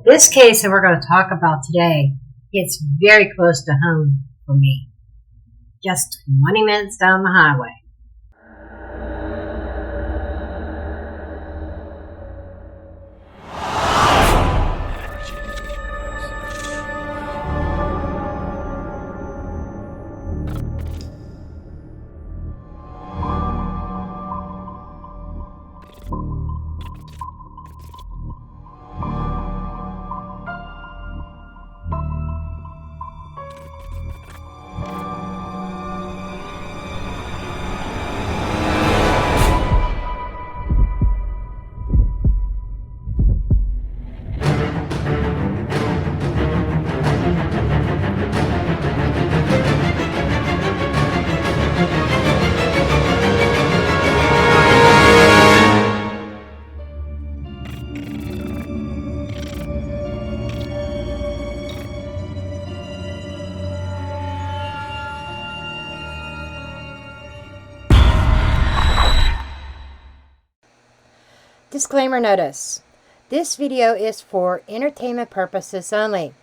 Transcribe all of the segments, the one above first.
This case that we're going to talk about today, it's very close to home for me. Just 20 minutes down the highway. Disclaimer notice. This video is for entertainment purposes only.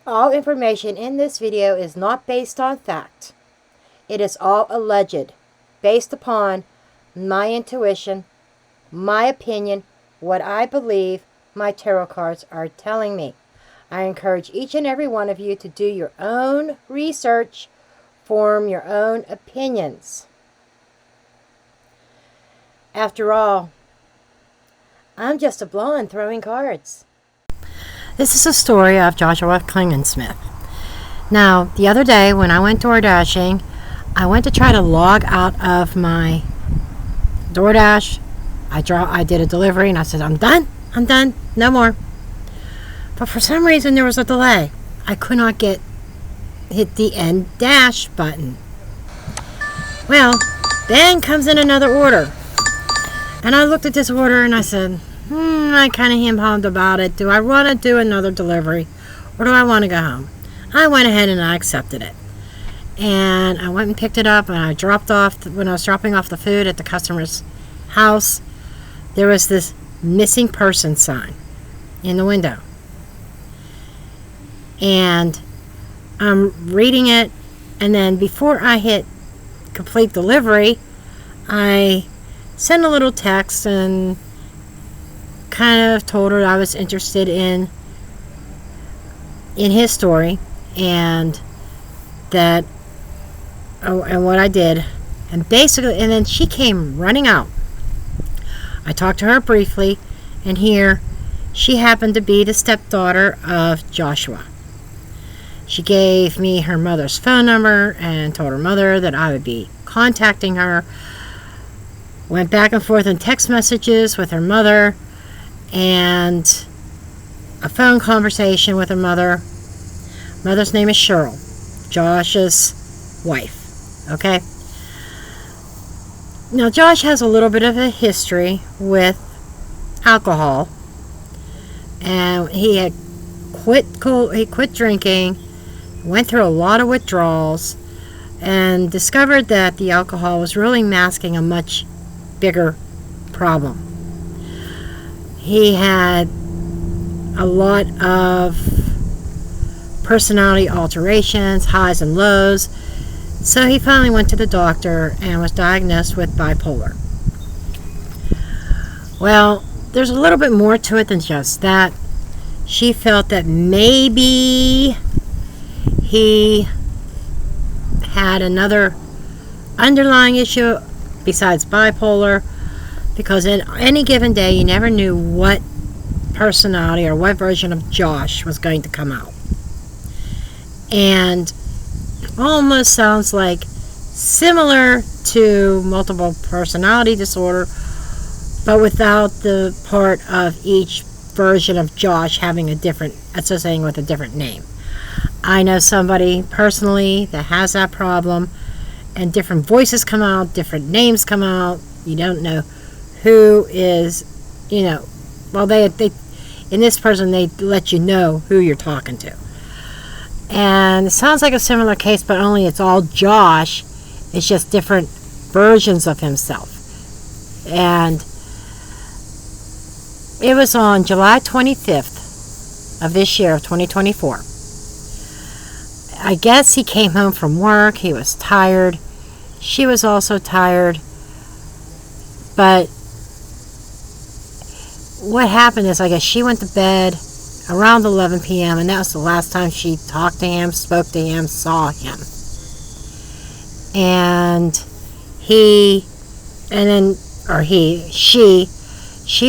All information in this video is not based on fact. It is all alleged, based upon my intuition, my opinion, what I believe my tarot cards are telling me. I encourage each and every one of you to do your own research, form your own opinions. After all, I'm just a blonde throwing cards. This is a story of Joshua KLINGENSMITH. Now, the other day when I went door dashing, I went to try to log out of my DoorDash. I did a delivery and I said, I'm done, no more. But for some reason there was a delay. I could not hit the end dash button. Well, then comes in another order. And I looked at this order and I said, I kind of hem-hummed about it. Do I want to do another delivery or do I want to go home? I went ahead and I accepted it. And I went and picked it up and I dropped off, when I was dropping off the food at the customer's house, there was this missing person sign in the window. And I'm reading it, and then before I hit complete delivery, I sent a little text and kind of told her I was interested in his story and that and what I did, and basically, and then she came running out. I talked to her briefly, and here she happened to be the stepdaughter of Joshua. She gave me her mother's phone number and told her mother that I would be contacting her. Went back and forth in text messages with her mother and a phone conversation with her mother. Mother's name is Cheryl, Josh's wife. Okay? Now, Josh has a little bit of a history with alcohol, and he had quit drinking, went through a lot of withdrawals, and discovered that the alcohol was really masking a much bigger problem. He had a lot of personality alterations, highs and lows, so he finally went to the doctor and was diagnosed with bipolar. Well, there's a little bit more to it than just that. She felt that maybe he had another underlying issue besides bipolar, because in any given day you never knew what personality or what version of Josh was going to come out. And almost sounds like similar to multiple personality disorder, but without the part of each version of Josh having a different, associating with a different name. I know somebody personally that has that problem, and different voices come out, different names come out. You don't know who is, well, they in this person, they let you know who you're talking to. And it sounds like a similar case, but only it's all Josh. It's just different versions of himself. And it was on July 25th, of this year of 2024. I guess he came home from work. He was tired. She was also tired. But what happened is, I guess she went to bed around 11 p.m. and that was the last time she talked to him, spoke to him, saw him. And she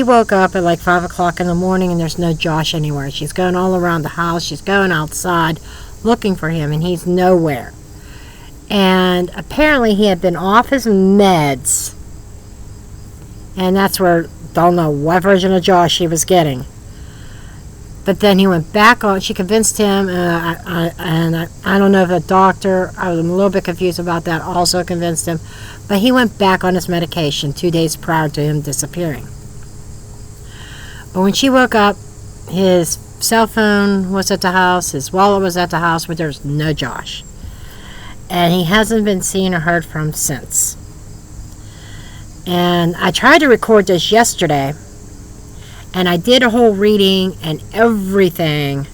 woke up at like 5 o'clock in the morning and there's no Josh anywhere. She's going all around the house. She's going outside looking for him and he's nowhere. And apparently he had been off his meds. And that's where, don't know what version of Josh she was getting. But then he went back on, she convinced him, and I don't know if the doctor, I was a little bit confused about that, also convinced him. But he went back on his medication 2 days prior to him disappearing. But when she woke up, his cell phone was at the house, his wallet was at the house, but there's no Josh. And he hasn't been seen or heard from since. And I tried to record this yesterday, and I did a whole reading and everything,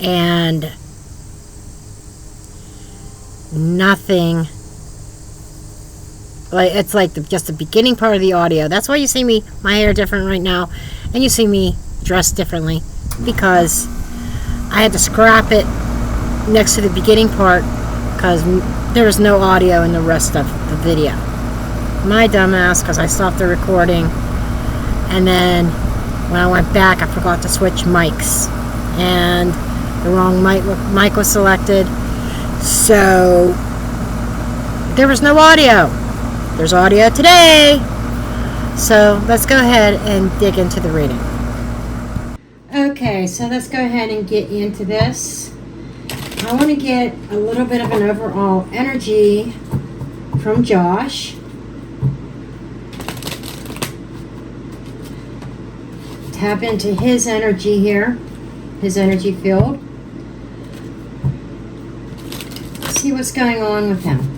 and nothing. Like, it's like just the beginning part of the audio. That's why you see me, my hair different right now, and you see me dressed differently, because I had to scrap it next to the beginning part because there was no audio in the rest of the video. My dumbass, because I stopped the recording, and then when I went back, I forgot to switch mics, and the wrong mic was selected, so there was no audio. There's audio today, so let's go ahead and dig into the reading. Okay, so let's go ahead and get into this. I want to get a little bit of an overall energy from Josh. Tap into his energy here, his energy field. See what's going on with him.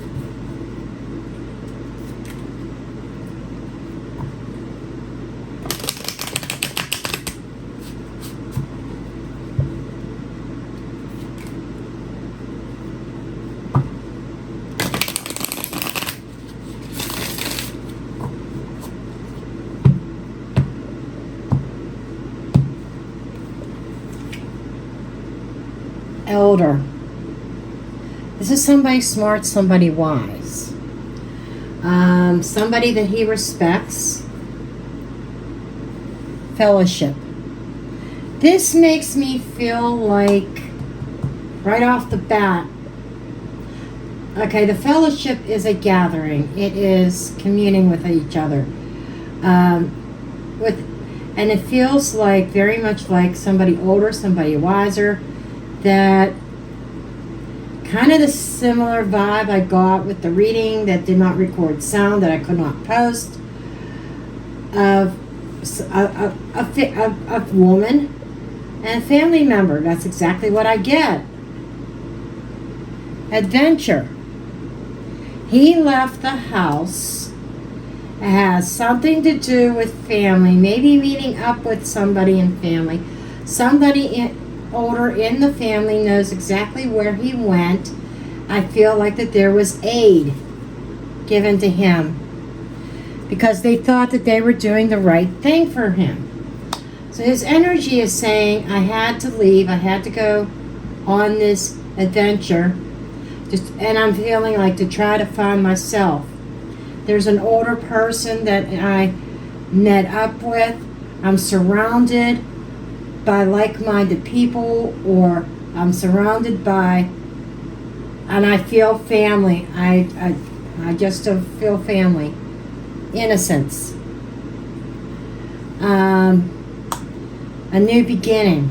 Elder. This is somebody smart, somebody wise. Somebody that he respects. Fellowship. This makes me feel like, right off the bat, okay, the fellowship is a gathering. It is communing with each other. And it feels like, very much like somebody older, somebody wiser, that kind of the similar vibe I got with the reading that did not record sound, that I could not post, of a woman and a family member. That's exactly what I get. Adventure. He left the house. It has something to do with family, maybe meeting up with somebody in family. Somebody older in the family knows exactly where he went. I feel like that there was aid given to him because they thought that they were doing the right thing for him. So his energy is saying, I had to leave, I had to go on this adventure, and I'm feeling like to try to find myself. There's an older person that I met up with. I'm surrounded by like-minded people, or I'm surrounded by, and I feel family. I just feel family. Innocence. A new beginning.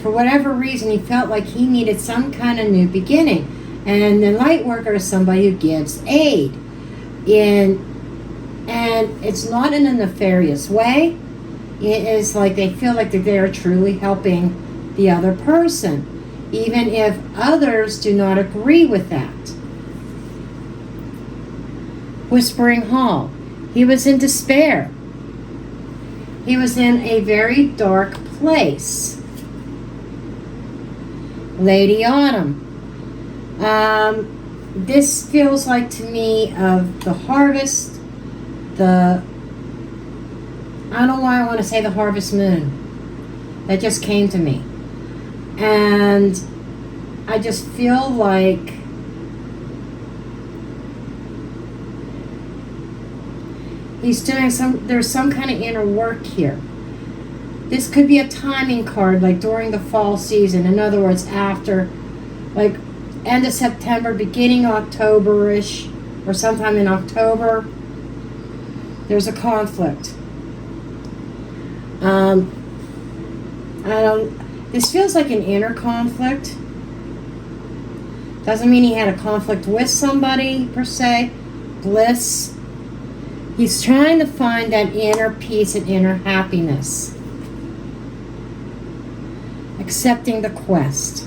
For whatever reason, he felt like he needed some kind of new beginning. And the light worker is somebody who gives aid. And it's not in a nefarious way. It is like they feel like that they are truly helping the other person, even if others do not agree with that. Whispering Hall. He was in despair. He was in a very dark place. Lady Autumn. This feels like to me of the harvest, I don't know why I want to say the harvest moon. That just came to me. And I just feel like there's some kind of inner work here. This could be a timing card, like during the fall season. In other words, after, like, end of September, beginning October-ish, or sometime in October, there's a conflict. This feels like an inner conflict. Doesn't mean he had a conflict with somebody, per se. Bliss. He's trying to find that inner peace and inner happiness. Accepting the quest.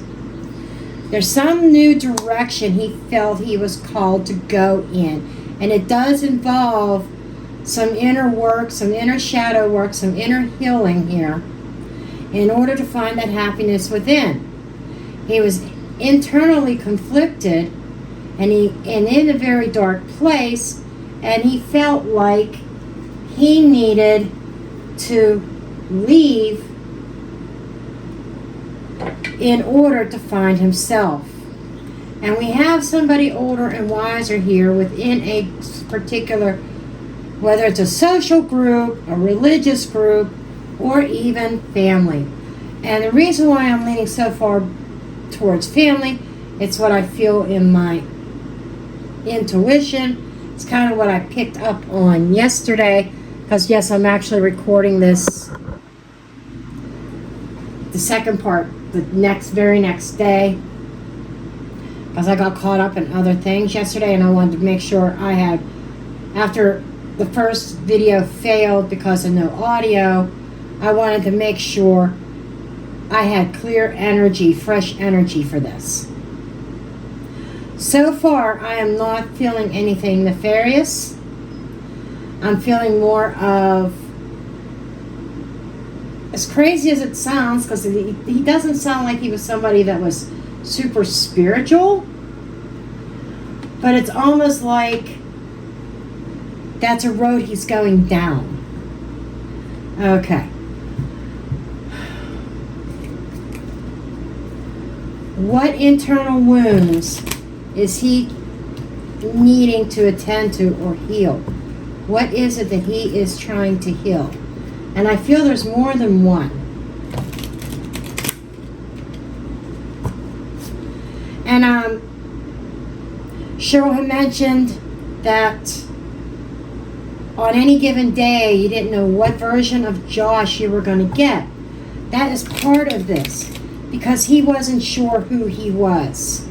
There's some new direction he felt he was called to go in. And it does involve some inner work, some inner shadow work, some inner healing here in order to find that happiness within. He was internally conflicted and in a very dark place, and he felt like he needed to leave in order to find himself. And we have somebody older and wiser here within a particular, whether it's a social group, a religious group, or even family. And the reason why I'm leaning so far towards family, it's what I feel in my intuition. It's kind of what I picked up on yesterday, because yes, I'm actually recording this, the second part, the very next day, because I got caught up in other things yesterday, and I wanted to make sure I had, after the first video failed because of no audio, I wanted to make sure I had clear energy, fresh energy for this. So far, I am not feeling anything nefarious. I'm feeling more of, as crazy as it sounds, because he doesn't sound like he was somebody that was super spiritual, but it's almost like that's a road he's going down. Okay. What internal wounds is he needing to attend to or heal? What is it that he is trying to heal? And I feel there's more than one. And Cheryl had mentioned that on any given day, you didn't know what version of Josh you were going to get. That is part of this, because he wasn't sure who he was.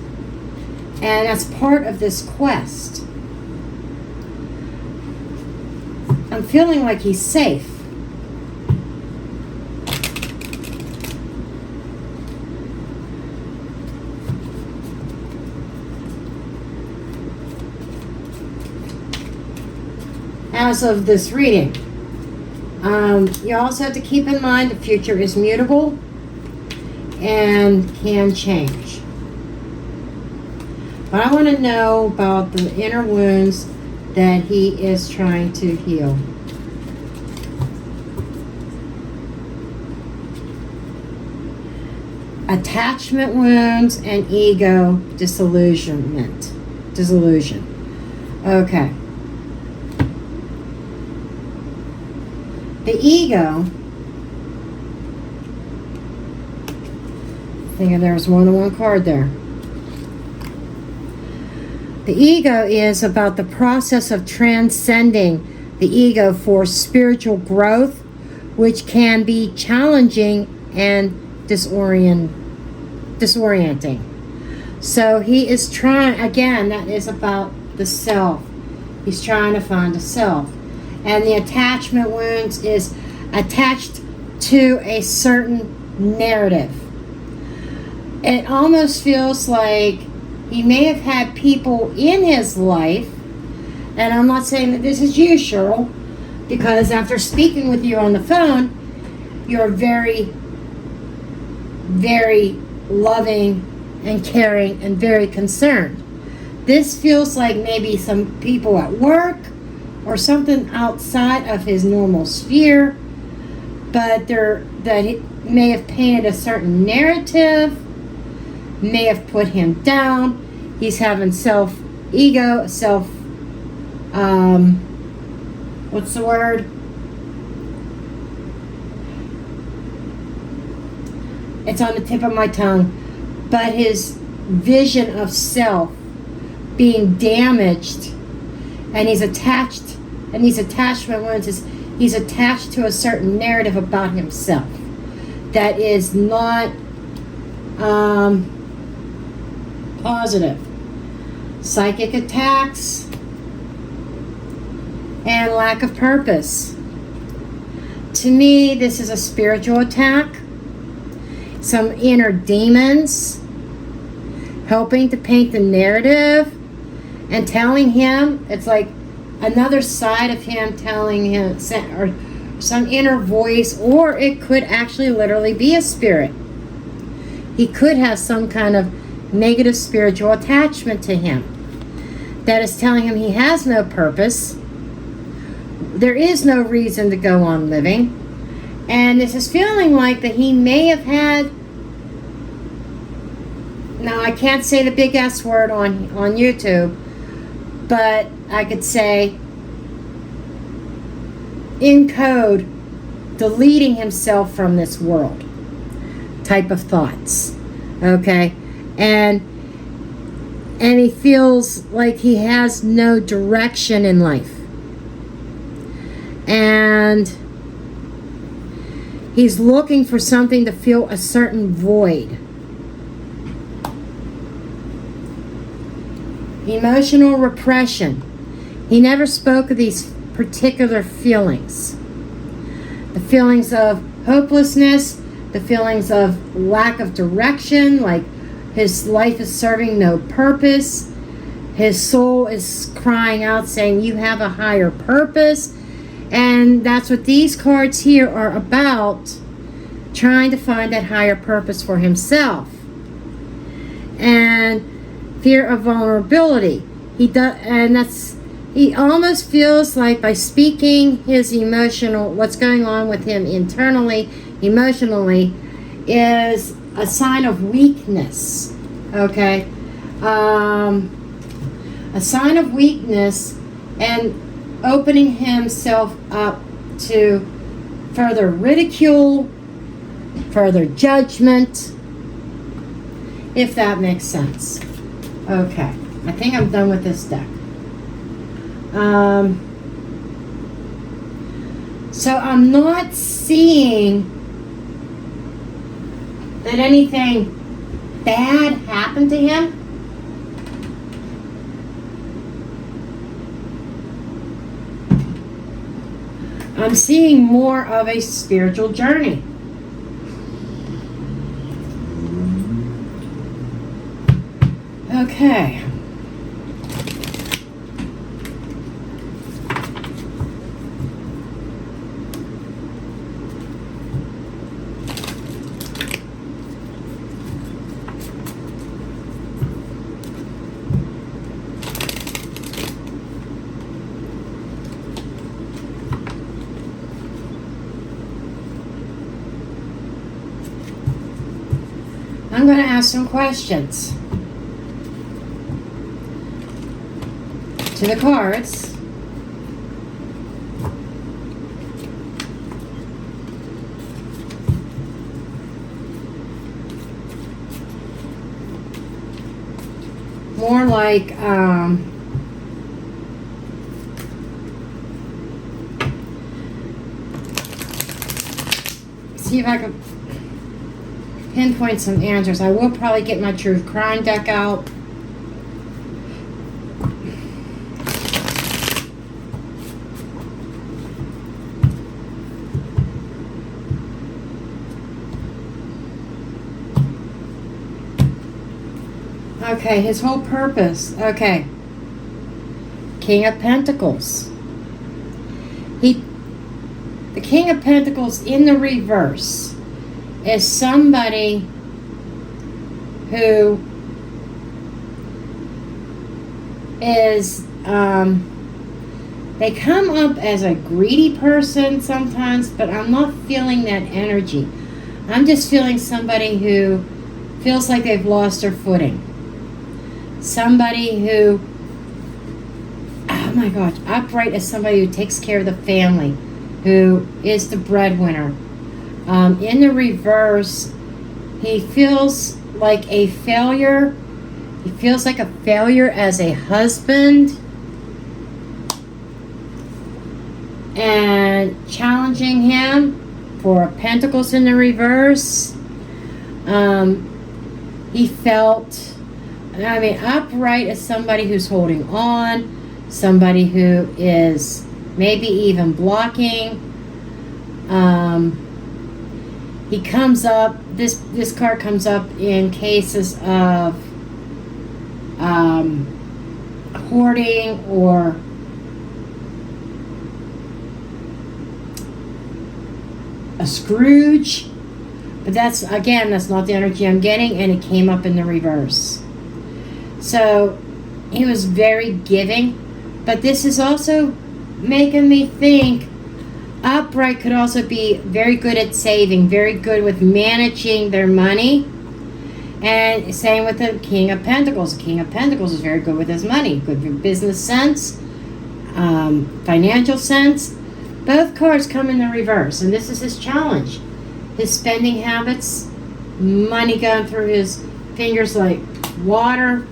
And that's part of this quest. I'm feeling like he's safe. As of this reading, you also have to keep in mind the future is mutable and can change. But I want to know about the inner wounds that he is trying to heal. Attachment wounds and ego disillusion. Okay. The ego, I think there's more than one card there. The ego is about the process of transcending the ego for spiritual growth, which can be challenging and disorienting. So he is trying, again, that is about the self. He's trying to find a self. And the attachment wounds is attached to a certain narrative. It almost feels like he may have had people in his life, and I'm not saying that this is you, Cheryl, because after speaking with you on the phone, you're very, very loving and caring and very concerned. This feels like maybe some people at work or something outside of his normal sphere, but that he may have painted a certain narrative, may have put him down. He's having self-ego, what's the word? It's on the tip of my tongue. But his vision of self being damaged, and he's attached, and these attachment wounds, he's attached to a certain narrative about himself that is not positive. Psychic attacks and lack of purpose. To me, this is a spiritual attack. Some inner demons helping to paint the narrative and telling him, it's like another side of him telling him, or some inner voice, or it could actually literally be a spirit. He could have some kind of negative spiritual attachment to him that is telling him he has no purpose. There is no reason to go on living. And this is feeling like that he may have had, now I can't say the big S word on YouTube, but I could say in code, deleting himself from this world type of thoughts. Okay? And he feels like he has no direction in life. And he's looking for something to fill a certain void. Emotional repression. He never spoke of these particular feelings. The feelings of hopelessness, the feelings of lack of direction, like his life is serving no purpose. His soul is crying out saying, you have a higher purpose. And that's what these cards here are about, trying to find that higher purpose for himself. And fear of vulnerability. He almost feels like by speaking his emotional, what's going on with him internally, emotionally, is a sign of weakness. Okay? A sign of weakness, and opening himself up to further ridicule, further judgment, if that makes sense. Okay, I think I'm done with this deck. So I'm not seeing that anything bad happened to him. I'm seeing more of a spiritual journey. Okay. I'm going to ask some questions to the cards. More like see if I can pinpoint some answers. I will probably get my Truth Crying deck out. Okay, his whole purpose. Okay. King of Pentacles. The King of Pentacles in the reverse is somebody who is, they come up as a greedy person sometimes, but I'm not feeling that energy. I'm just feeling somebody who feels like they've lost their footing. Somebody who, oh my gosh, upright as somebody who takes care of the family, who is the breadwinner. In the reverse, he feels like a failure. He feels like a failure as a husband. And challenging him for Pentacles in the reverse. He felt, upright as somebody who's holding on, somebody who is maybe even blocking. He comes up, this card comes up in cases of hoarding or a Scrooge, but that's not the energy I'm getting, and it came up in the reverse. So he was very giving, but this is also making me think upright could also be very good at saving, very good with managing their money. And same with the King of Pentacles. The King of Pentacles is very good with his money, good with business sense, financial sense. Both cards come in the reverse, and this is his challenge. His spending habits, money going through his fingers like water.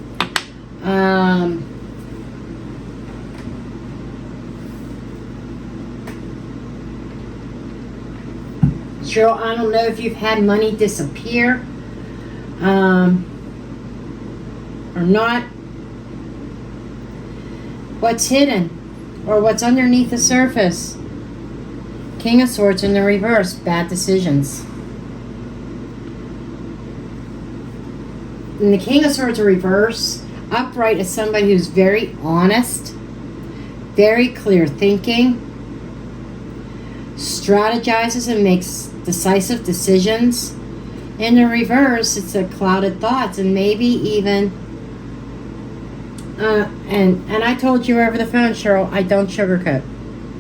Cheryl, I don't know if you've had money disappear or not. What's hidden or what's underneath the surface? King of Swords in the reverse, bad decisions. And the King of Swords in reverse, upright is somebody who's very honest, very clear thinking, strategizes and makes decisive decisions. In the reverse, it's a clouded thoughts and maybe even, and I told you over the phone, Cheryl, I don't sugarcoat.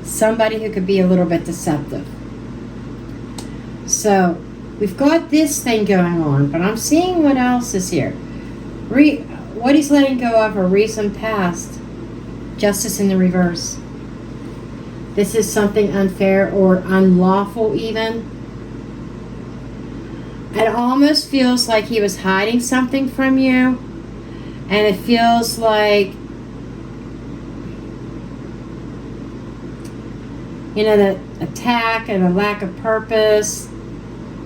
Somebody who could be a little bit deceptive. So we've got this thing going on, but I'm seeing what else is here. What he's letting go of a recent past. Justice in the reverse. This is something unfair or unlawful even. It almost feels like he was hiding something from you, and it feels like, the attack and a lack of purpose,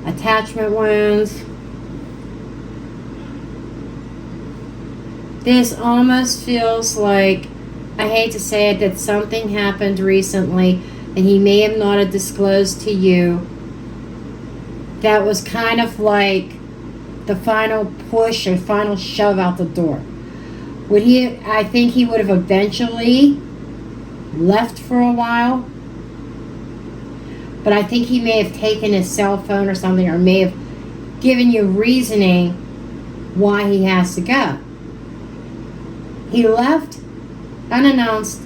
attachment wounds. This almost feels like, I hate to say it, that something happened recently that he may have not have disclosed to you. That was kind of like the final push or final shove out the door. I think he would have eventually left for a while. But I think he may have taken his cell phone or something, or may have given you reasoning why he has to go. He left unannounced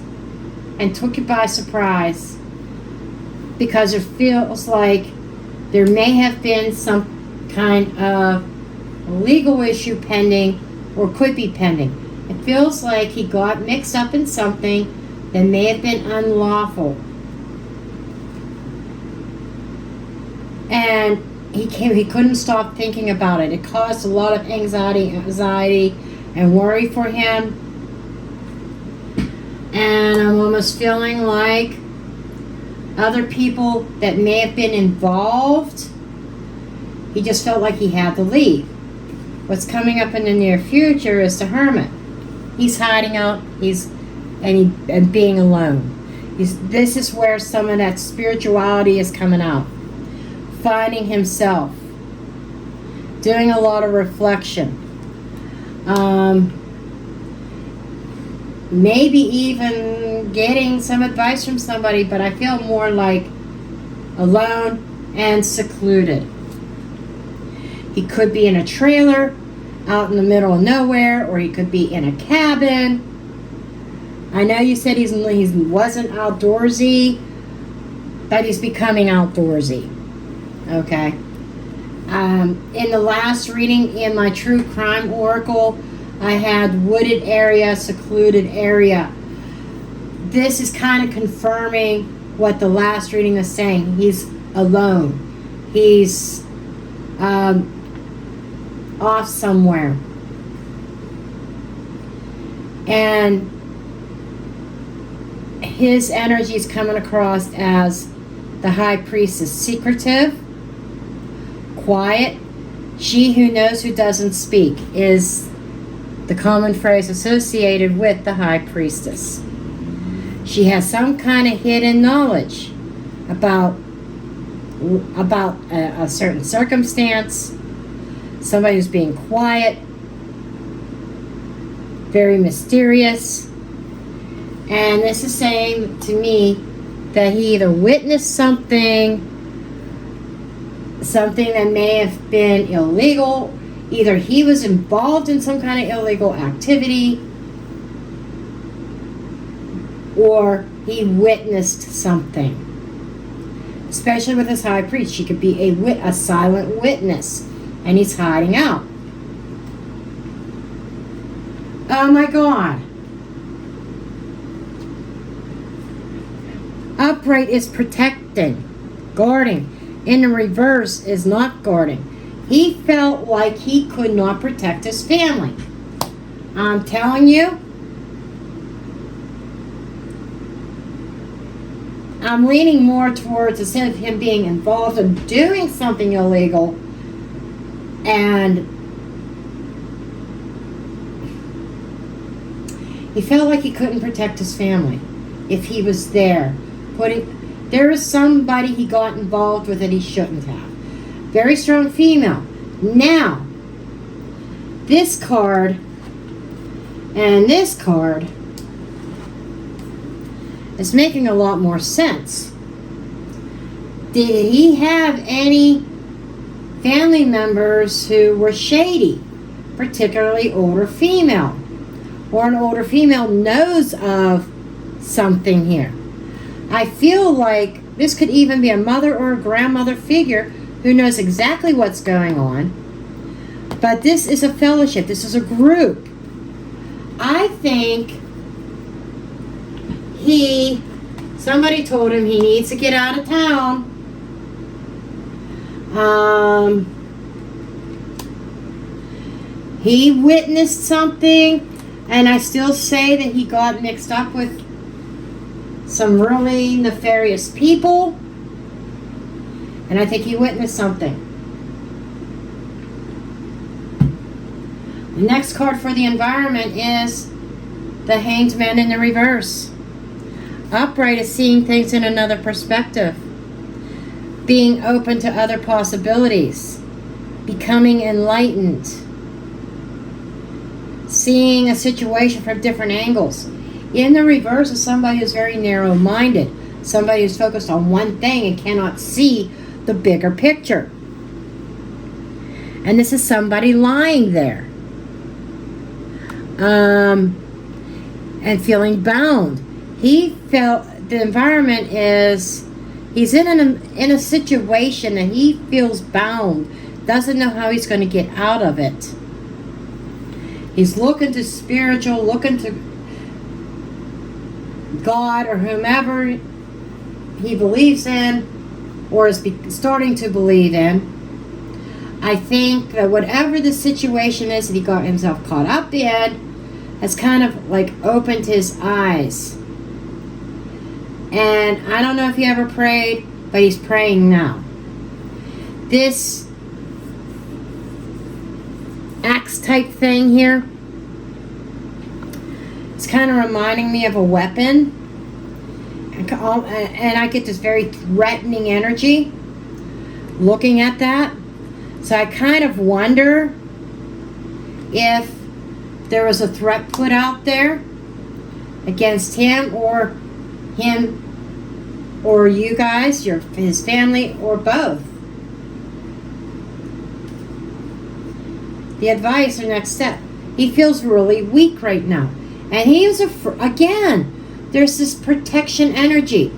and took you by surprise because it feels like there may have been some kind of legal issue pending or could be pending. It feels like he got mixed up in something that may have been unlawful. And he couldn't stop thinking about it. It caused a lot of anxiety and worry for him. And I'm almost feeling like other people that may have been involved, he just felt like he had to leave. What's coming up in the near future is the Hermit. He's hiding out, and being alone. This is where some of that spirituality is coming out. Finding himself, doing a lot of reflection, maybe even getting some advice from somebody, but I feel more like alone and secluded. He could be in a trailer, out in the middle of nowhere, or he could be in a cabin. I know you said he wasn't outdoorsy, but he's becoming outdoorsy. Okay. In the last reading in my True Crime Oracle, I had wooded area, secluded area. This is kind of confirming what the last reading is saying. He's alone. He's off somewhere. And his energy is coming across as the High Priestess. Secretive, quiet. She who knows who doesn't speak is the common phrase associated with the High Priestess. She has some kind of hidden knowledge about a certain circumstance. Somebody who's being quiet, very mysterious. And this is saying to me that he either witnessed something that may have been illegal. Either he was involved in some kind of illegal activity, or he witnessed something. Especially with this high priest, she could be a silent witness, and he's hiding out. Oh my God. Upright is protecting, guarding. In the reverse is not guarding. He felt like he could not protect his family. I'm telling you, I'm leaning more towards instead of him being involved in doing something illegal, and he felt like he couldn't protect his family if he was there. There was somebody he got involved with that he shouldn't have. Very strong female. Now, this card and this card is making a lot more sense. Did he have any family members who were shady, particularly older female? Or an older female knows of something here. I feel like this could even be a mother or a grandmother figure who knows exactly what's going on. But this is a fellowship. This is a group. I think somebody told him he needs to get out of town. He witnessed something, and I still say that he got mixed up with some really nefarious people, and I think he witnessed something. The next card for the environment is the Hanged Man in the reverse. Upright is seeing things in another perspective, being open to other possibilities, becoming enlightened, seeing a situation from different angles. In the reverse is somebody who's very narrow-minded, somebody who's focused on one thing and cannot see the bigger picture. And this is somebody lying there and feeling bound. He felt the environment is he's in a situation that he feels bound, doesn't know how he's going to get out of it. He's looking to spiritual, looking to God or whomever he believes in or is starting to believe in. I think that whatever the situation is that he got himself caught up in has kind of like opened his eyes. And I don't know if he ever prayed, but he's praying now. This axe type thing here, it's kind of reminding me of a weapon. And I get this very threatening energy looking at that. So I kind of wonder if there was a threat put out there against him or you guys, his family, or both. the advice or next step. He feels really weak right now. And he is, again, there's this protection energy.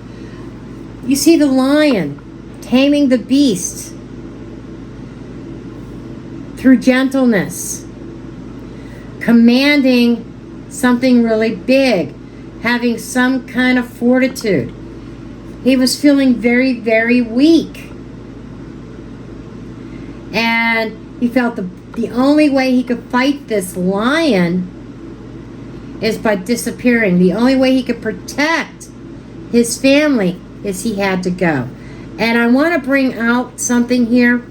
You see the lion taming the beast through gentleness, commanding something really big, having some kind of fortitude. He was feeling very, very weak. And he felt the only way he could fight this lion is by disappearing. The only way he could protect his family is he had to go. And I want to bring out something here.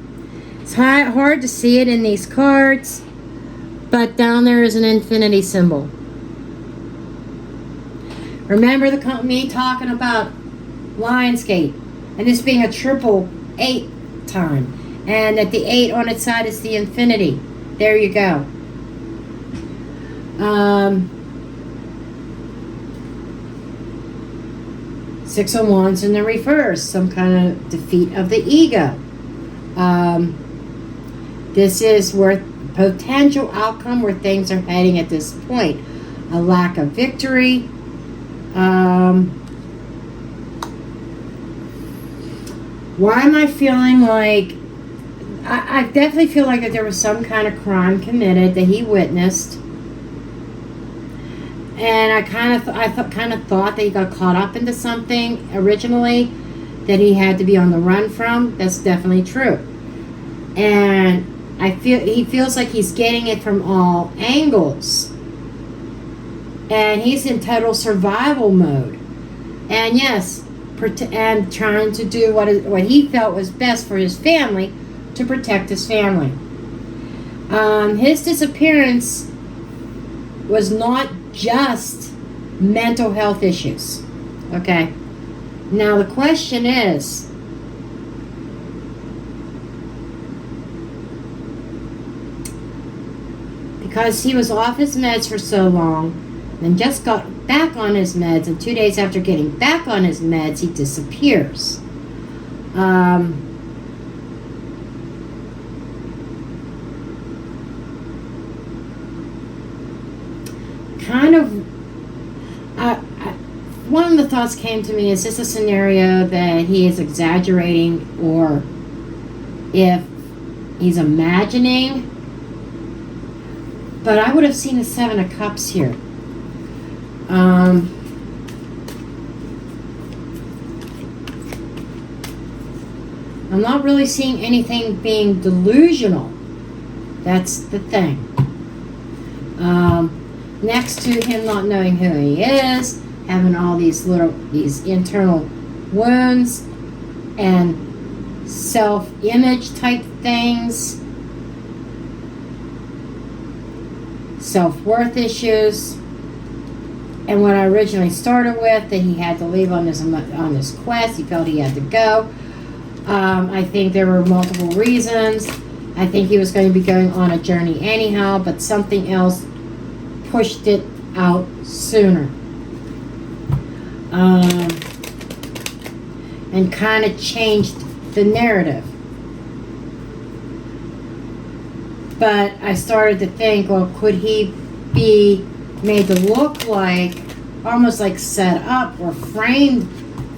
It's hard to see it in these cards, but down there is an infinity symbol. Remember me talking about Lionsgate and this being a triple 8 time, and that the 8 on its side is the infinity. There you go. Six of Wands in the reverse, some kind of defeat of the ego. This is where potential outcome where things are heading at this point. A lack of victory. Why am I feeling like I definitely feel like that there was some kind of crime committed that he witnessed, and I kind of thought that he got caught up into something originally that he had to be on the run from. That's definitely true, and he feels like he's getting it from all angles, and he's in total survival mode, and yes, and trying to do what he felt was best for his family, to protect his family. His disappearance was not just mental health issues. Okay. Now the question is, because he was off his meds for so long, and just got back on his meds, and 2 days after getting back on his meds, he disappears. One of the thoughts came to me, is this a scenario that he is exaggerating, or if he's imagining? But I would have seen the 7 of Cups here. I'm not really seeing anything being delusional. That's the thing. Next to him not knowing who he is, having all these internal wounds and self-image type things, self-worth issues, and what I originally started with, that he had to leave on his quest. He felt he had to go. I think there were multiple reasons. I think he was going to be going on a journey anyhow, but something else pushed it out sooner. And kind of changed the narrative. But I started to think, well, could he be made to look like, almost like set up or framed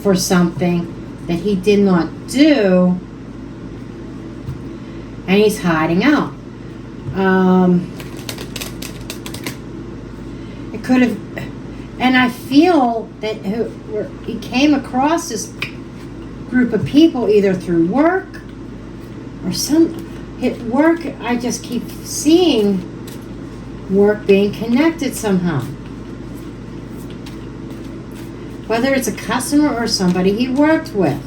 for something that he did not do, and he's hiding out? It could have, and I feel that he came across this group of people either through work or work. I just keep seeing work being connected somehow, whether it's a customer or somebody he worked with.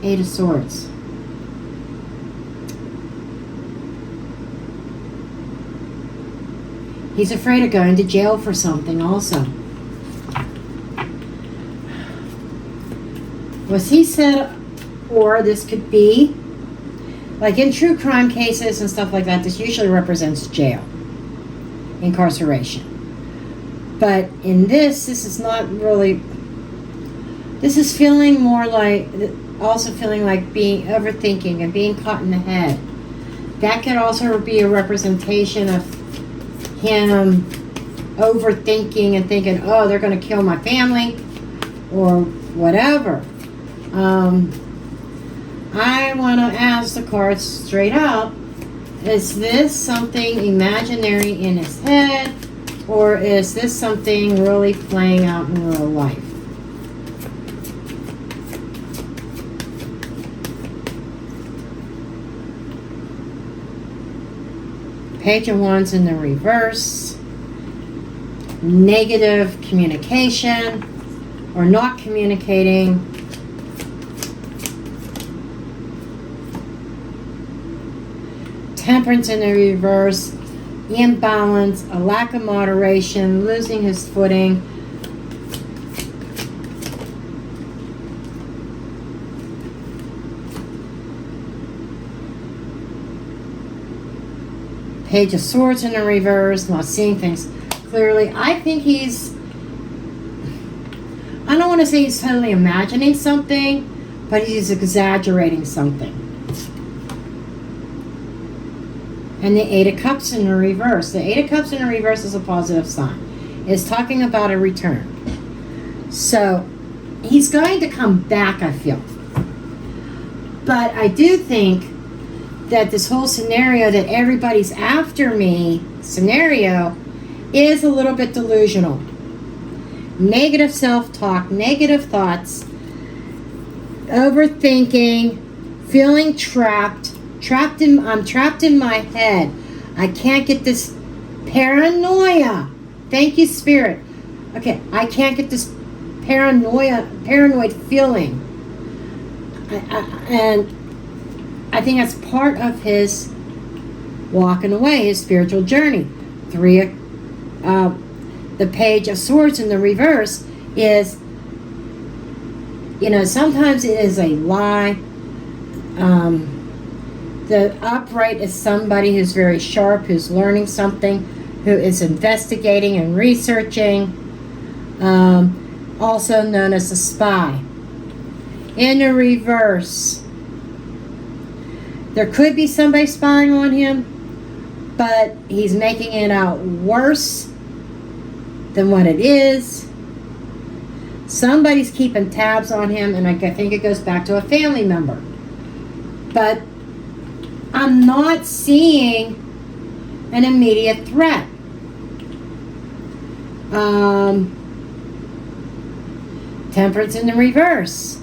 Eight of Swords. He's afraid of going to jail for something also. Was he set, or this could be, like in true crime cases and stuff like that, this usually represents jail, incarceration. But in this is not really, This is feeling more like, also feeling like being overthinking and being caught in the head. That could also be a representation of him overthinking and thinking, oh, they're going to kill my family or whatever. I want to ask the cards straight out, is this something imaginary in his head, or is this something really playing out in real life? Page of Wands in the reverse. Negative communication or not communicating. Temperance in the reverse. Imbalance, a lack of moderation, losing his footing. Page of Swords in the reverse, not seeing things clearly. I think he's, I don't want to say he's totally imagining something, but he's exaggerating something. And the Eight of Cups in the reverse. The Eight of Cups in the reverse is a positive sign. It's talking about a return. So he's going to come back, I feel. But I do think that this whole scenario that everybody's after me scenario is a little bit delusional. Negative self-talk, negative thoughts, overthinking, feeling trapped. I'm trapped in my head. I can't get this paranoia. Thank you, Spirit. Okay, I can't get this paranoid feeling. And I think that's part of his walking away, his spiritual journey. The Page of Swords in the reverse is, sometimes it is a lie. The upright is somebody who's very sharp, who's learning something, who is investigating and researching, also known as a spy. In the reverse, there could be somebody spying on him, but he's making it out worse than what it is. Somebody's keeping tabs on him, and I think it goes back to a family member. But I'm not seeing an immediate threat. Temperance in the reverse.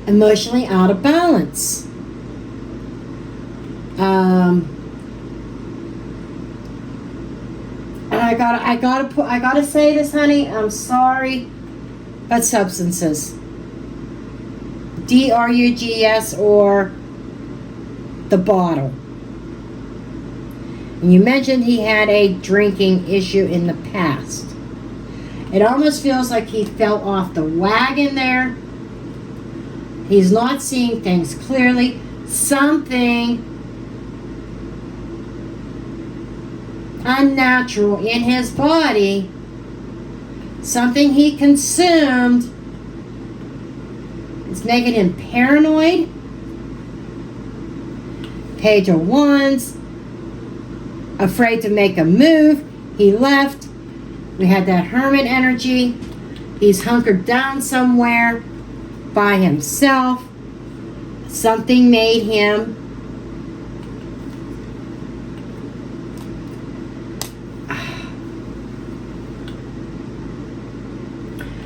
Emotionally out of balance. And I gotta say this, honey. I'm sorry, but substances. drugs or the bottle. And you mentioned he had a drinking issue in the past. It almost feels like he fell off the wagon there. He's not seeing things clearly. Something unnatural in his body, something he consumed, is making him paranoid. Page of Wands, afraid to make a move. He left. We had that hermit energy. He's hunkered down somewhere by himself. Something made him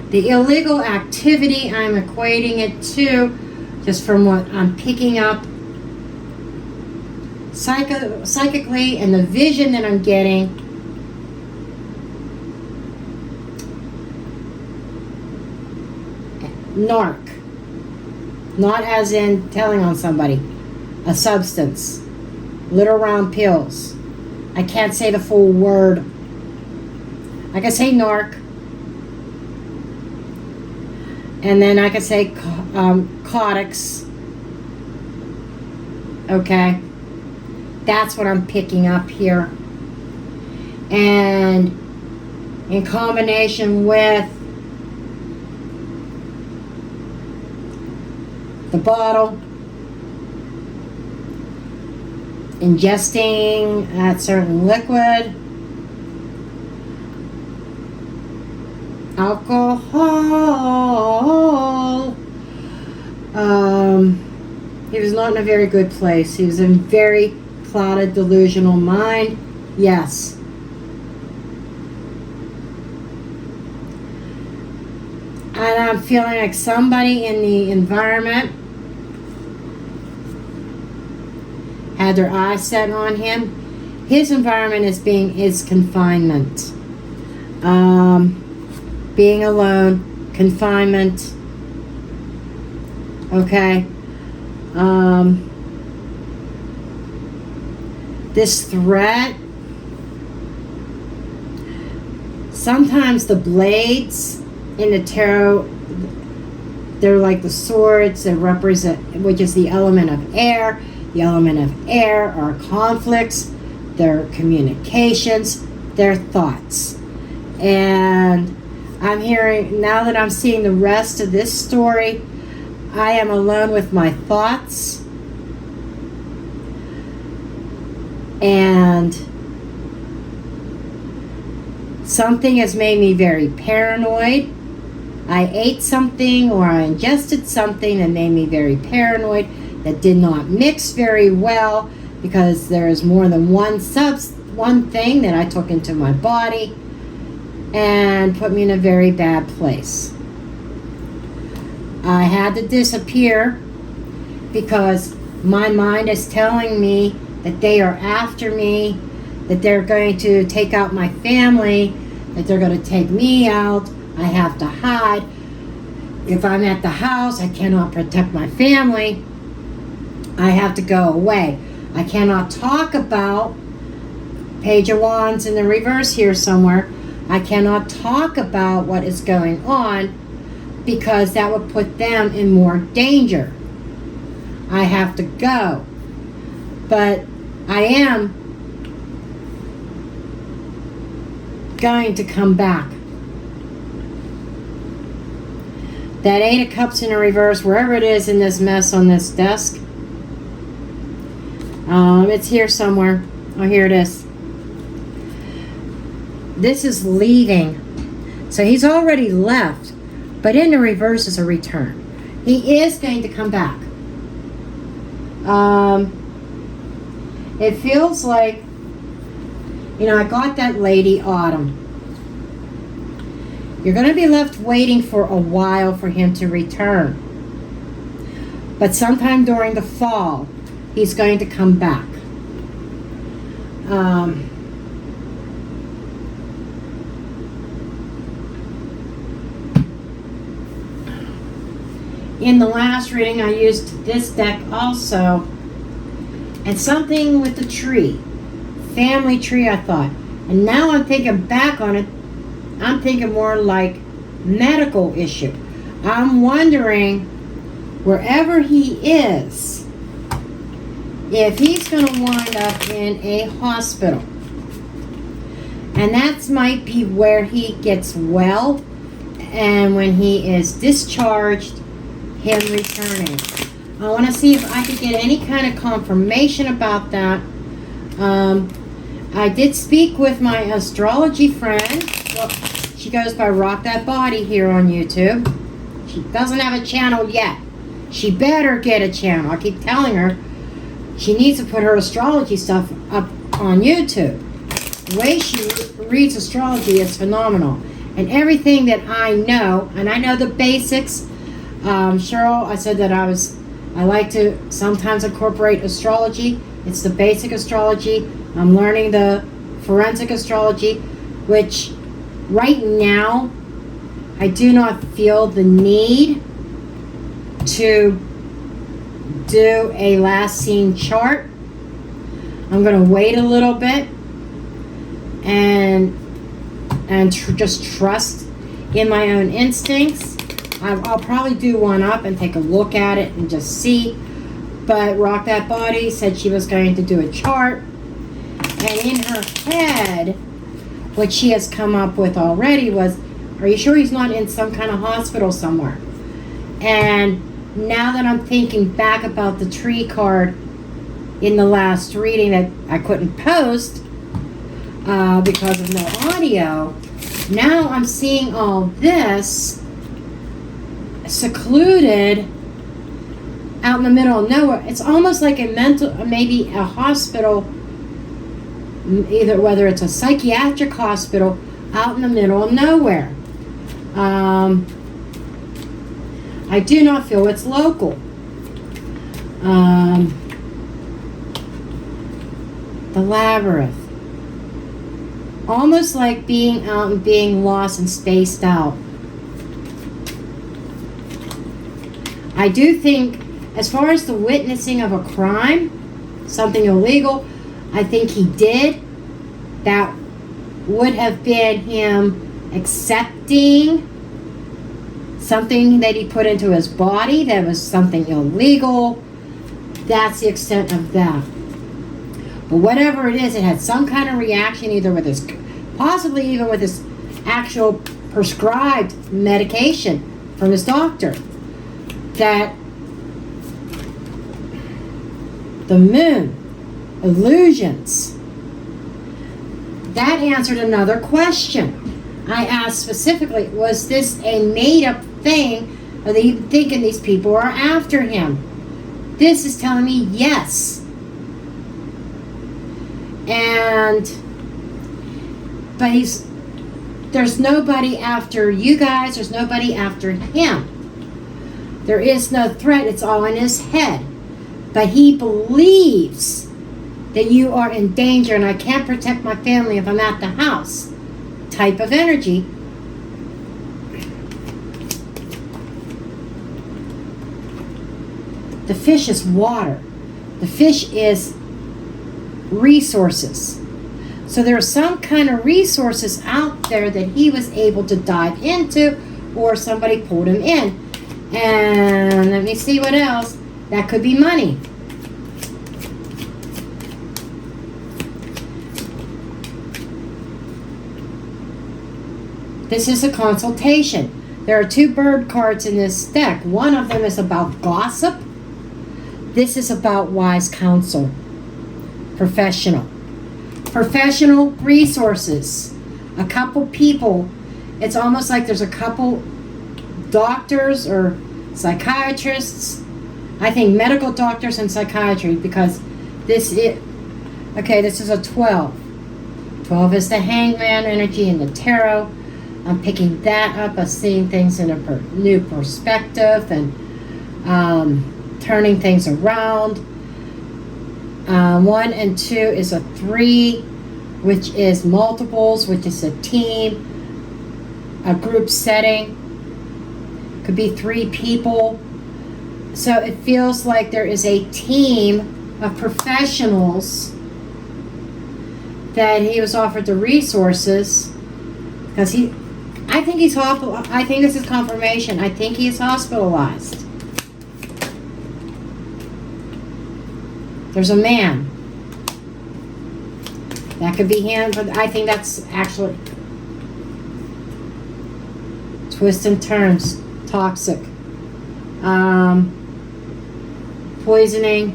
the illegal activity. I'm equating it to, just from what I'm picking up psychically and the vision that I'm getting, narc. Not as in telling on somebody. A substance. Little round pills. I can't say the full word. I can say narc. And then I can say codex. Okay. That's what I'm picking up here. And in combination with the bottle, ingesting that certain liquid, alcohol. He was not in a very good place. He was in very clouded, delusional mind. Yes. And I'm feeling like somebody in the environment had their eyes set on him. His environment is confinement. Being alone, confinement. Okay. This threat. Sometimes the blades in the tarot, they're like the swords that represent, which is the element of air. The element of air are conflicts, their communications, their thoughts. And I'm hearing, now that I'm seeing the rest of this story, I am alone with my thoughts. And something has made me very paranoid. I ate something or I ingested something that made me very paranoid, that did not mix very well, because there is more than one thing that I took into my body and put me in a very bad place. I had to disappear because my mind is telling me that they are after me, that they're going to take out my family, that they're going to take me out. I have to hide. If I'm at the house, I cannot protect my family. I have to go away. I cannot talk about Page of Wands in the reverse here somewhere. I cannot talk about what is going on because that would put them in more danger. I have to go. But I am going to come back. That Eight of Cups in the reverse, wherever it is in this mess on this desk, it's here somewhere. Oh, here it is. This is leaving. So he's already left, but in the reverse is a return. He is going to come back. It feels like, I got that lady Autumn. You're going to be left waiting for a while for him to return. But sometime during the fall, he's going to come back. In the last reading, I used this deck also. And something with the tree. Family tree, I thought. And now I'm thinking back on it. I'm thinking more like medical issue. I'm wondering, wherever he is, if he's going to wind up in a hospital. And that might be where he gets well. And when he is discharged, him returning. I want to see if I could get any kind of confirmation about that. I did speak with my astrology friend. Well, she goes by Rock That Body here on YouTube. She doesn't have a channel yet. She better get a channel. I keep telling her she needs to put her astrology stuff up on YouTube. The way she reads astrology is phenomenal. And everything that I know, and I know the basics. Cheryl, I said that I like to sometimes incorporate astrology. It's the basic astrology. I'm learning the forensic astrology, which right now I do not feel the need to do a last seen chart. I'm going to wait a little bit and just trust in my own instincts. I'll probably do one up and take a look at it and just see. But Rock That Body said she was going to do a chart. And in her head, what she has come up with already was, are you sure he's not in some kind of hospital somewhere? And now that I'm thinking back about the tree card in the last reading that I couldn't post because of no audio, now I'm seeing all this secluded out in the middle of nowhere. It's almost like a maybe a hospital, either whether it's a psychiatric hospital out in the middle of nowhere. I do not feel it's local. The labyrinth. Almost like being out and being lost and spaced out. I do think, as far as the witnessing of a crime, something illegal, I think he did. That would have been him accepting something that he put into his body that was something illegal. That's the extent of that. But whatever it is, it had some kind of reaction, either with his, possibly even with his actual prescribed medication from his doctor. That the moon, illusions, that answered another question. I asked specifically, was this a made-up thing? Are they thinking these people are after him? This is telling me yes. But there's nobody after you guys, there's nobody after him. There is no threat, it's all in his head. But he believes that you are in danger and I can't protect my family if I'm at the house. Type of energy. The fish is water. The fish is resources. So there are some kind of resources out there that he was able to dive into, or somebody pulled him in. And let me see what else. That could be money. This is a consultation. There are 2 bird cards in this deck. One of them is about gossip. This is about wise counsel. Professional resources. A couple people. It's almost like there's a couple doctors or psychiatrists. I think medical doctors and psychiatry, because this is a 12. 12 is the hangman energy in the tarot. I'm picking that up as seeing things in a new perspective and turning things around. 1 and 2 is a 3, which is multiples, which is a team, a group setting. Could be 3 people. So it feels like there is a team of professionals that he was offered the resources, because I think this is confirmation. I think he is hospitalized. There's a man. That could be him, but I think that's actually twists and turns, toxic, poisoning.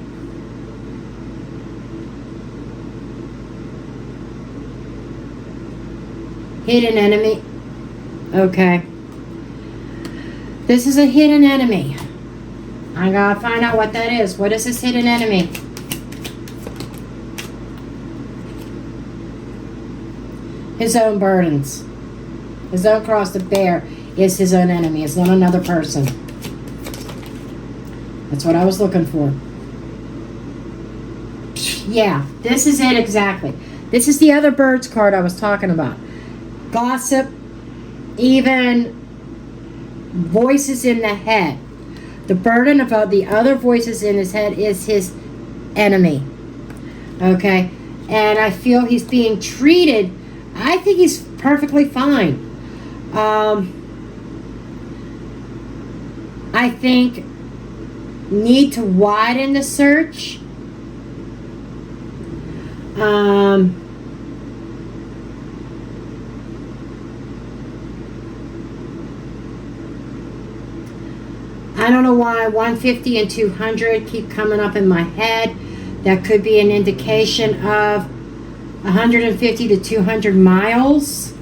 Hidden enemy. Okay. This is a hidden enemy. I gotta find out what that is. What is this hidden enemy? His own burdens. His own cross to bear is his own enemy. It's not another person. That's what I was looking for. Yeah, this is it exactly. This is the other birds card I was talking about. Gossip, even voices in the head. The burden about the other voices in his head is his enemy. Okay? And I feel he's being treated, I think he's perfectly fine. I think need to widen the search. I don't know why 150 and 200 keep coming up in my head. That could be an indication of 150 to 200 miles.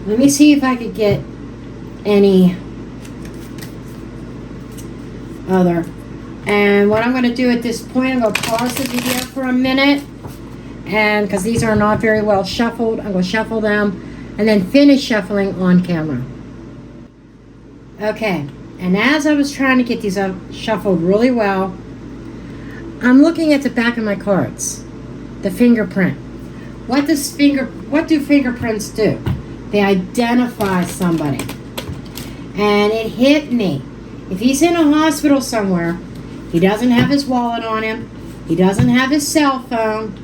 Let me see if I could get any other. And what I'm going to do at this point, I'm going to pause the video for a minute. And because these are not very well shuffled, I'm going to shuffle them and then finish shuffling on camera. Okay, and as I was trying to get these shuffled really well, I'm looking at the back of my cards, the fingerprint. What do fingerprints do? They identify somebody. And it hit me. If he's in a hospital somewhere, he doesn't have his wallet on him, he doesn't have his cell phone,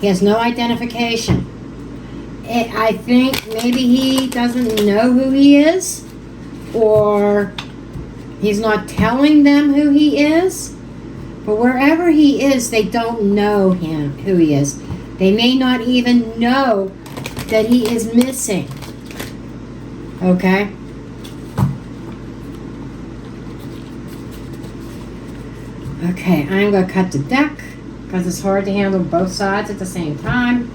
he has no identification. I think maybe he doesn't know who he is, or he's not telling them who he is. But wherever he is, they don't know who he is. They may not even know that he is missing. Okay? Okay, I'm going to cut the deck because it's hard to handle both sides at the same time.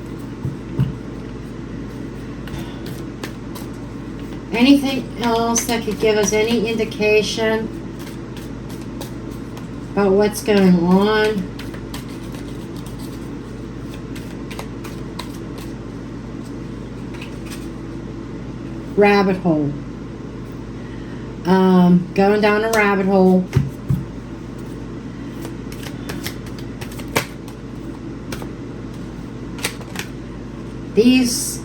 Anything else that could give us any indication about what's going on? Rabbit hole. Going down a rabbit hole. These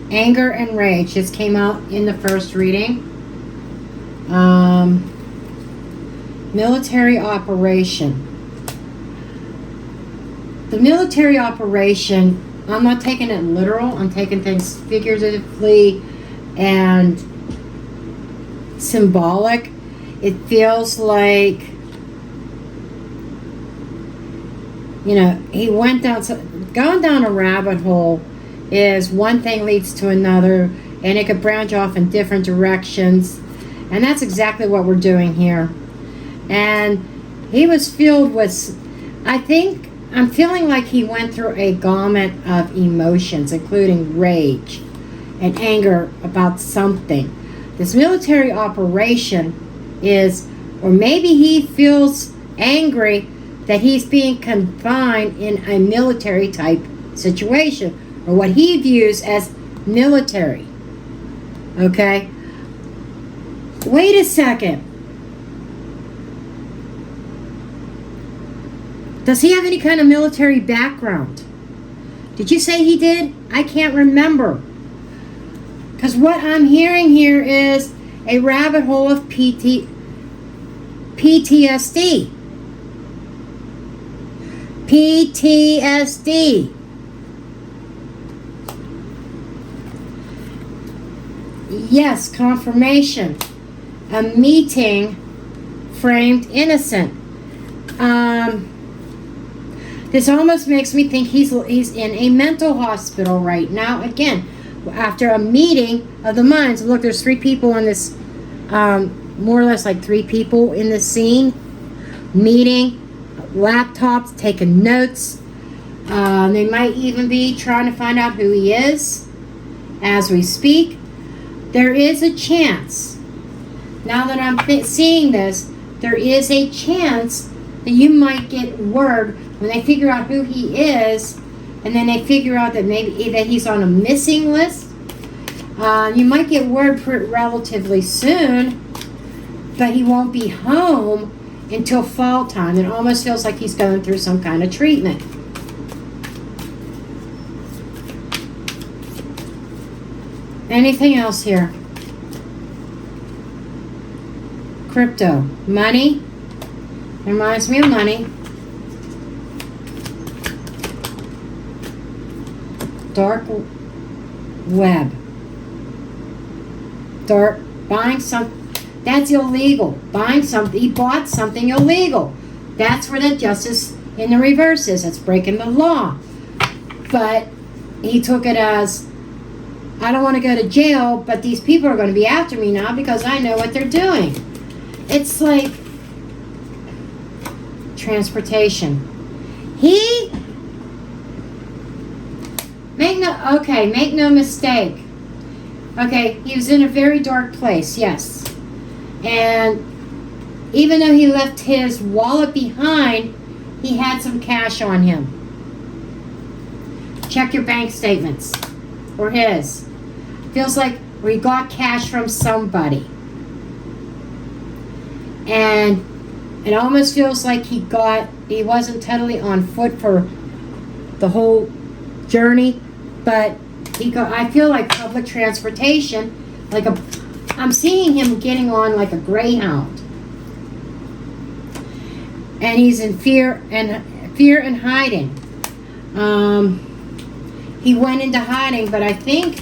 anger and rage just came out in the first reading. Military operation. The military operation, I'm not taking it literal, I'm taking things figuratively and symbolic. It feels like, you know, he went down, going down a rabbit hole is one thing leads to another, and it could branch off in different directions, and that's exactly what we're doing here. And he was filled with, I'm feeling like he went through a gamut of emotions, including rage and anger about something. This military operation is, or maybe he feels angry that he's being confined in a military type situation, or what he views as military. Okay? Wait a second. Does he have any kind of military background? Did you say he did? I can't remember. Because what I'm hearing here is a rabbit hole of PTSD. PTSD. Yes, confirmation. A meeting framed innocent. This almost makes me think he's in a mental hospital right now. Again, after a meeting of the minds. Look, there's three people in this, more or less like three people in this scene. Meeting, laptops, taking notes. They might even be trying to find out who he is as we speak. There is a chance, now that I'm seeing this, there is a chance that you might get word when they figure out who he is, and then they figure out that maybe that he's on a missing list. You might get word relatively soon, but he won't be home until fall time. It almost feels like he's going through some kind of treatment. Anything else here? Crypto. Money. It reminds me of money. Dark web. Buying some. That's illegal. Buying something. He bought something illegal. That's where the justice in the reverse is. It's breaking the law. But he took it as, I don't want to go to jail, but these people are going to be after me now because I know what they're doing. It's like transportation. Make no mistake. Okay, he was in a very dark place, yes. And even though he left his wallet behind, he had some cash on him. Check your bank statements, or his. Feels like we got cash from somebody. And it almost feels like he wasn't totally on foot for the whole journey, but I feel like public transportation, I'm seeing him getting on like a Greyhound. And he's in fear and hiding. He went into hiding, but I think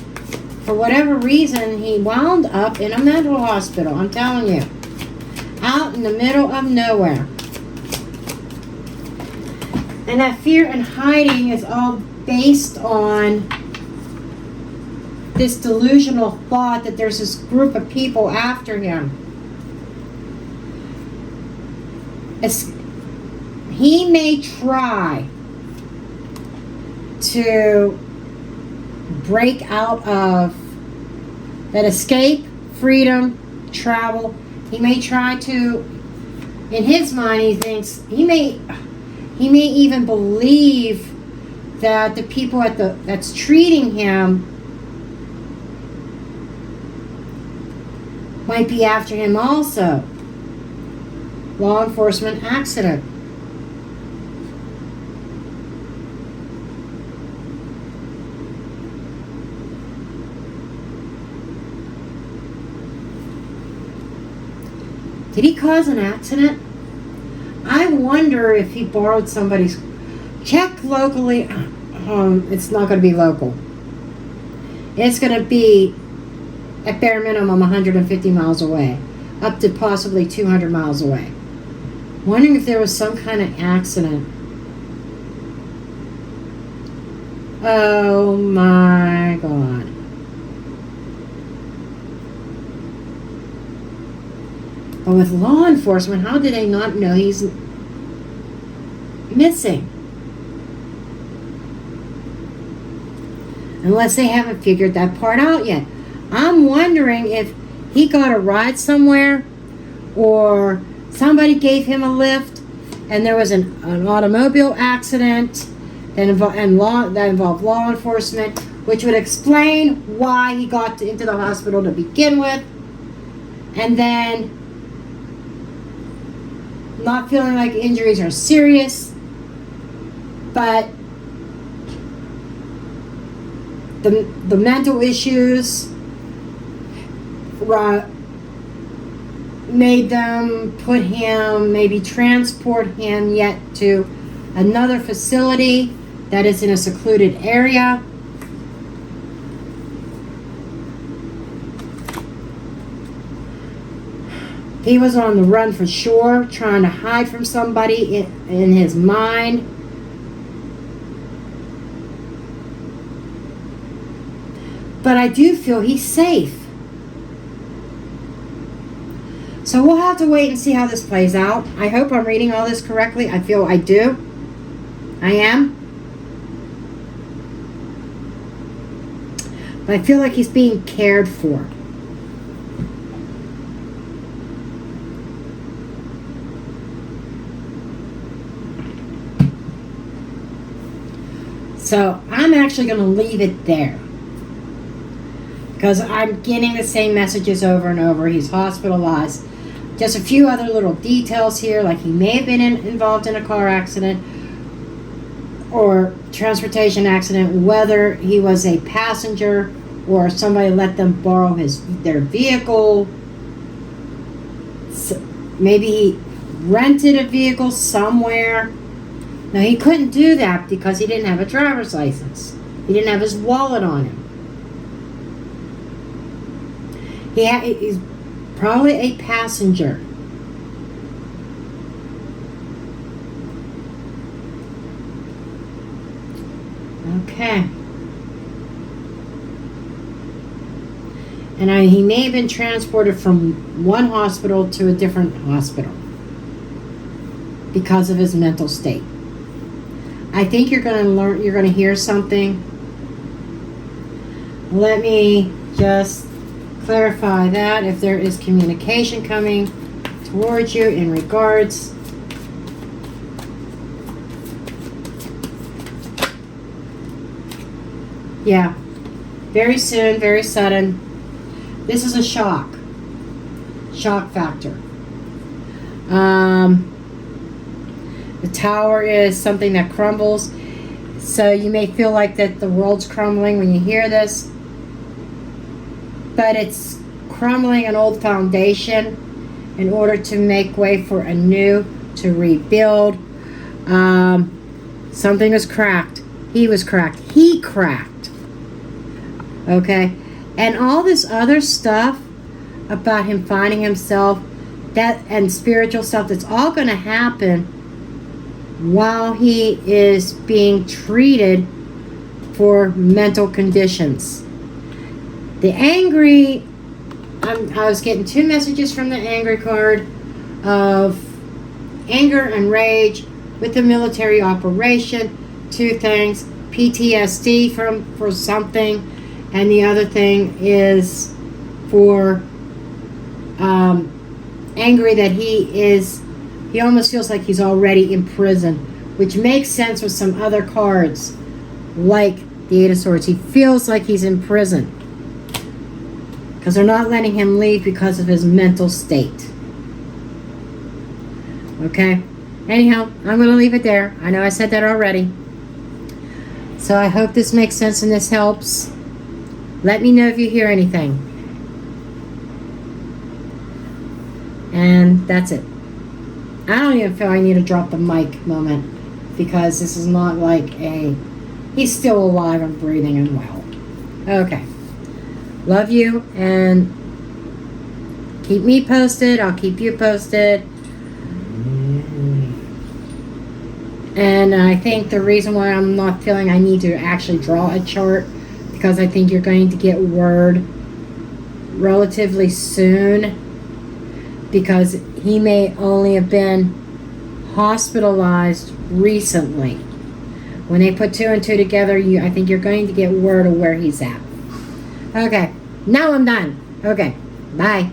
for whatever reason he wound up in a mental hospital. I'm telling you, out in the middle of nowhere. And that fear and hiding is all based on this delusional thought that there's this group of people after him. He may try to break out of that escape, freedom, travel. He may try to, in his mind, he thinks, he may even believe that the people that's treating him might be after him also. Law enforcement accident. Did he cause an accident? I wonder if he borrowed somebody's. Check locally. It's not going to be local. It's going to be at bare minimum 150 miles away, up to possibly 200 miles away. Wondering if there was some kind of accident. Oh my God. But with law enforcement, how did they not know he's missing? Unless they haven't figured that part out yet. I'm wondering if he got a ride somewhere, or somebody gave him a lift and there was an automobile accident that involved law enforcement, which would explain why he got into the hospital to begin with, and then not feeling like injuries are serious, but the mental issues made them transport him yet to another facility that is in a secluded area. He was on the run for sure, trying to hide from somebody in his mind. But I do feel he's safe. So we'll have to wait and see how this plays out. I hope I'm reading all this correctly. I feel I do. I am. But I feel like he's being cared for. So I'm actually going to leave it there, because I'm getting the same messages over and over. He's hospitalized. Just a few other little details here, like he may have been involved in a car accident or transportation accident, whether he was a passenger or somebody let them borrow their vehicle. So maybe he rented a vehicle somewhere. Now, he couldn't do that because he didn't have a driver's license. He didn't have his wallet on him. He's probably a passenger. Okay. And he may have been transported from one hospital to a different hospital because of his mental state. I think you're going to hear something. Let me just clarify that if there is communication coming towards you in regards. Yeah, very soon, very sudden. This is a shock factor. The tower is something that crumbles, so you may feel like that the world's crumbling when you hear this, but it's crumbling an old foundation in order to make way for a new, to rebuild. Something was cracked. He was cracked. He cracked. Okay? And all this other stuff about him finding himself, that and spiritual stuff, that's all going to happen while he is being treated for mental conditions. The angry, I was getting two messages from the angry card of anger and rage with the military operation. Two things, PTSD for something, and the other thing is for angry that he almost feels like he's already in prison, which makes sense with some other cards like the Eight of Swords. He feels like he's in prison because they're not letting him leave because of his mental state. Okay? Anyhow, I'm going to leave it there. I know I said that already. So I hope this makes sense and this helps. Let me know if you hear anything. And that's it. I don't even feel I need to drop the mic moment, because this is not like he's still alive and breathing and well. Okay. Love you, and keep me posted. I'll keep you posted. And I think the reason why I'm not feeling I need to actually draw a chart, because I think you're going to get word relatively soon, because he may only have been hospitalized recently. When they put two and two together, I think you're going to get word of where he's at. Okay, now I'm done. Okay, bye.